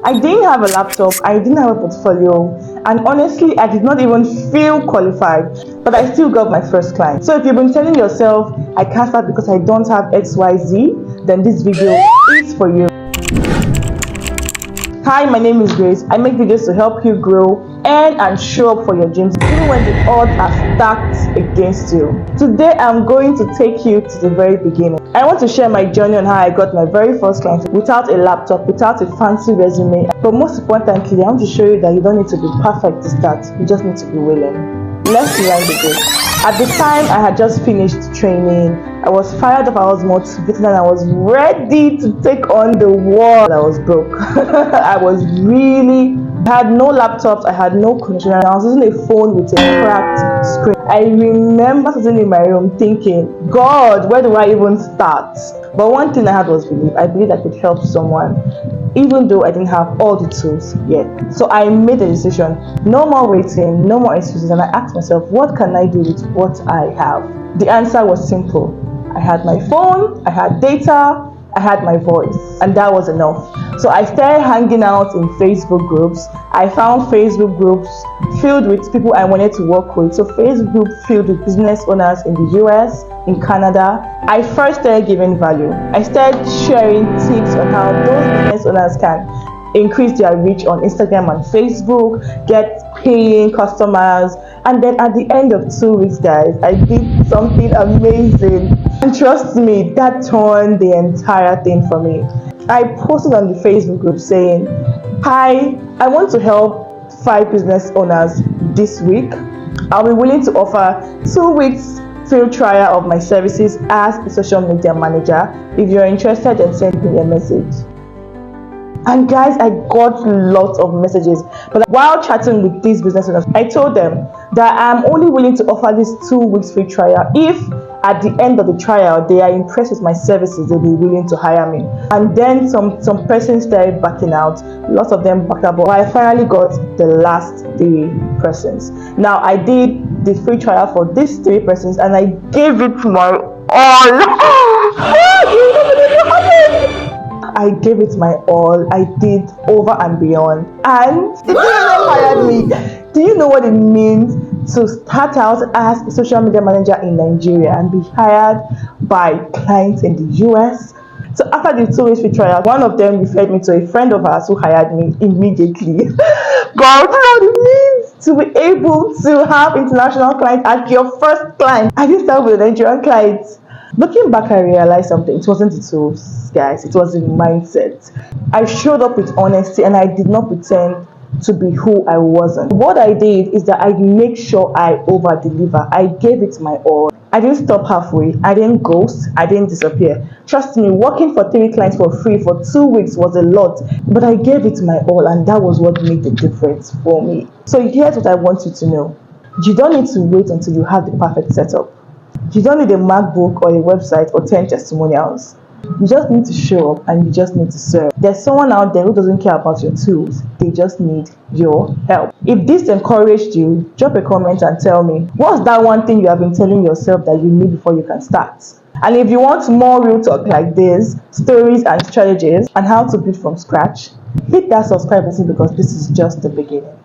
I didn't have a laptop, I didn't have a portfolio, and honestly, I did not even feel qualified, but I still got my first client. So if you've been telling yourself, I can't start because I don't have XYZ, then this video is for you. Hi, my name is Grace. I make videos to help you grow, earn, and show up for your dreams, even when the odds are stacked against you. Today, I'm going to take you to the very beginning. I want to share my journey on how I got my very first client without a laptop, without a fancy resume. But most importantly, I want to show you that you don't need to be perfect to start. You just need to be willing. Let's rewind the day. At the time, I had just finished training. I was fired up, I was motivated, and I was ready to take on the world. I was broke. I had no laptops, I had no connection, and I was using a phone with a cracked screen. I remember sitting in my room thinking, God, where do I even start? But one thing I had was belief. I believed I could help someone, even though I didn't have all the tools yet. So I made a decision. No more waiting, no more excuses, and I asked myself, what can I do with what I have? The answer was simple. I had my phone, I had data, I had my voice, and that was enough. So I started hanging out in Facebook groups. I found Facebook groups filled with people I wanted to work with. So Facebook group filled with business owners in the US, in Canada. I first started giving value. I started sharing tips on how those business owners can increase their reach on Instagram and Facebook, get paying customers, and then at the end of 2 weeks, guys, I did something amazing. And trust me, that turned the entire thing for me. I posted on the Facebook group saying, hi, I want to help 5 business owners this week. I'll be willing to offer 2 weeks free trial of my services as a social media manager. If you're interested, then send me a message. And guys, I got lots of messages. But while chatting with these business owners, I told them that I'm only willing to offer this 2 weeks free trial if at the end of the trial they are impressed with my services. They'll be willing to hire me. And then some persons started backing out. Lots of them backed out, but I finally got the last 3 persons. Now I did the free trial for these 3 persons, and I gave it my all. I gave it my all. I did over and beyond, and the people hired me. Do you know what it means to start out as a social media manager in Nigeria and be hired by clients in the US? So after the 2 weeks free trial, one of them referred me to a friend of ours who hired me immediately. God, what it means to be able to have international clients as your first client. I didn't start with a Nigerian client. Looking back, I realized something. It wasn't the tools, guys. It was the mindset. I showed up with honesty, and I did not pretend to be who I wasn't. What I did is that I make sure I over-deliver. I gave it my all. I didn't stop halfway. I didn't ghost. I didn't disappear. Trust me, working for 3 clients for free for 2 weeks was a lot, but I gave it my all, and that was what made the difference for me. So here's what I want you to know. You don't need to wait until you have the perfect setup. You don't need a MacBook or a website or 10 testimonials. You just need to show up, and you just need to serve. There's someone out there who doesn't care about your tools. They just need your help. If this encouraged you, drop a comment and tell me, what's that one thing you have been telling yourself that you need before you can start? And if you want more real talk like this, stories and strategies, and how to build from scratch, hit that subscribe button, because this is just the beginning.